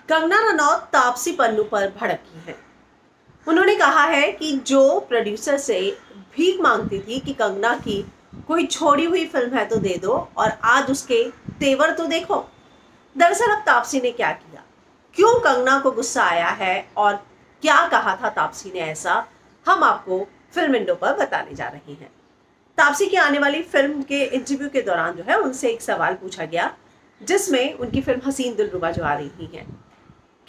कंगना रनौत तापसी पन्नू पर भड़की हैं। उन्होंने कहा है कि जो प्रोड्यूसर से भीख मांगती थी कि कंगना की कोई छोड़ी हुई फिल्म है तो दे दो, और आज उसके तेवर तो देखो। दरअसल अब तापसी ने क्या किया, क्यों कंगना को गुस्सा आया है और क्या कहा था तापसी ने ऐसा, हम आपको फिल्म इंडो पर बताने जा रहे हैं। तापसी की आने वाली फिल्म के इंटरव्यू के दौरान जो है उनसे एक सवाल पूछा गया, जिसमें उनकी फिल्म हसीन दिलरुबा जो आ रही है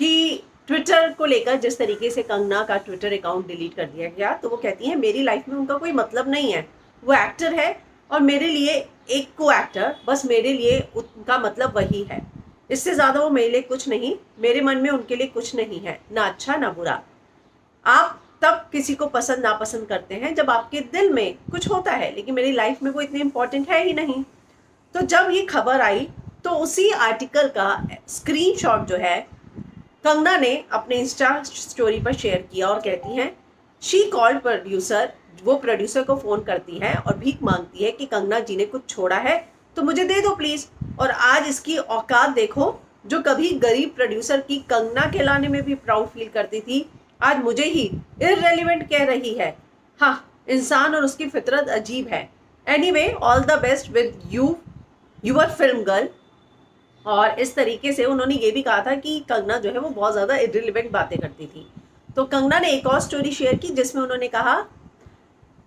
कि ट्विटर को लेकर जिस तरीके से कंगना का ट्विटर अकाउंट डिलीट कर दिया गया, तो वो कहती है मेरी लाइफ में उनका कोई मतलब नहीं है, वो एक्टर है और मेरे लिए एक को एक्टर, बस मेरे लिए उनका मतलब वही है, इससे ज़्यादा वो मेरे लिए कुछ नहीं, मेरे मन में उनके लिए कुछ नहीं है, ना अच्छा ना बुरा। आप तब किसी को पसंद नापसंद करते हैं जब आपके दिल में कुछ होता है, लेकिन मेरी लाइफ में वो इतने इंपॉर्टेंट है ही नहीं। तो जब ये खबर आई तो उसी आर्टिकल का स्क्रीनशॉट जो है कंगना ने अपने इंस्टा स्टोरी पर शेयर किया और कहती हैं शी कॉल्ड प्रोड्यूसर, वो प्रोड्यूसर को फ़ोन करती है और भीख मांगती है कि कंगना जी ने कुछ छोड़ा है तो मुझे दे दो प्लीज़। और आज इसकी औकात देखो, जो कभी गरीब प्रोड्यूसर की कंगना कहलाने में भी प्राउड फील करती थी, आज मुझे ही इररेलेवेंट कह रही है। हाँ, इंसान और उसकी फितरत अजीब है। Anyway, all the best with you, your film girl. और इस तरीके से उन्होंने ये भी कहा था कि कंगना जो है वो बहुत ज़्यादा इररिलेवेंट बातें करती थी। तो कंगना ने एक और स्टोरी शेयर की जिसमें उन्होंने कहा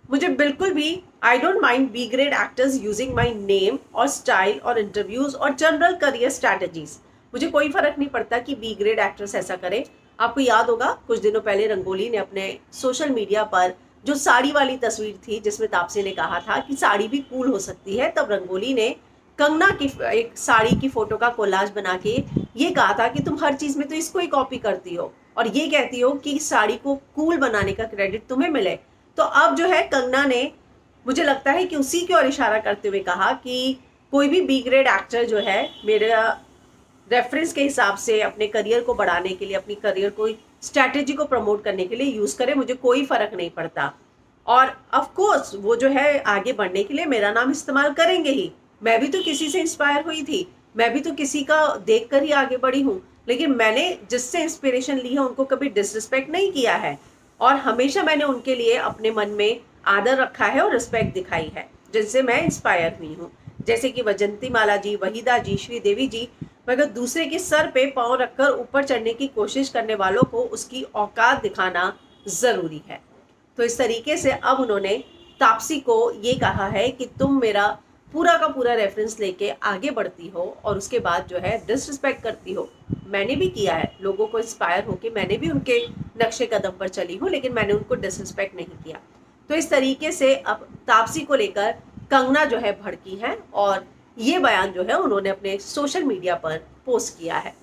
मुझे बिल्कुल भी I don't mind B grade actors using my name और स्टाइल और इंटरव्यूज और जनरल करियर स्ट्रैटेजीज। मुझे कोई फर्क नहीं पड़ता कि बी ग्रेड एक्टर्स ऐसा करें। आपको याद होगा कुछ दिनों पहले रंगोली ने अपने सोशल मीडिया पर जो साड़ी वाली तस्वीर थी जिसमें तापसी ने कहा था कि साड़ी भी कूल हो सकती है, तब रंगोली ने कंगना की एक साड़ी की फोटो का कोलाज बना के ये कहा था कि तुम हर चीज में तो इसको ही कॉपी करती हो और ये कहती हो कि साड़ी को कूल बनाने का क्रेडिट तुम्हें मिले। तो अब जो है कंगना ने, मुझे लगता है कि उसी की ओर इशारा करते हुए कहा कि कोई भी बी ग्रेड एक्टर जो है मेरा रेफरेंस के हिसाब से अपने करियर को बढ़ाने के लिए, अपनी करियर को स्ट्रैटेजी को प्रमोट करने के लिए यूज करे, मुझे कोई फर्क नहीं पड़ता। और ऑफ कोर्स वो जो है आगे बढ़ने के लिए मेरा नाम इस्तेमाल करेंगे ही। मैं भी तो किसी से इंस्पायर हुई थी, मैं भी तो किसी का देखकर ही आगे बढ़ी हूँ, लेकिन मैंने जिससे इंस्पिरेशन ली है उनको कभी डिसरिस्पेक्ट नहीं किया है और हमेशा मैंने उनके लिए अपने मन में आदर रखा है और रिस्पेक्ट दिखाई है, जिनसे मैं इंस्पायर हुई हूँ, जैसे कि वजंती माला जी, वहीदा जी, श्रीदेवी जी। मगर दूसरे के सर पे पाँव रखकर ऊपर चढ़ने की कोशिश करने वालों को उसकी औकात दिखाना ज़रूरी है। तो इस तरीके से अब उन्होंने तापसी को ये कहा है कि तुम मेरा पूरा का पूरा रेफरेंस लेके आगे बढ़ती हो और उसके बाद जो है डिसरिस्पेक्ट करती हो। मैंने भी किया है, लोगों को इंस्पायर होके मैंने भी उनके नक्शे कदम पर चली हूँ, लेकिन मैंने उनको डिसरिस्पेक्ट नहीं किया। तो इस तरीके से अब तापसी को लेकर कंगना जो है भड़की है और ये बयान जो है उन्होंने अपने सोशल मीडिया पर पोस्ट किया है।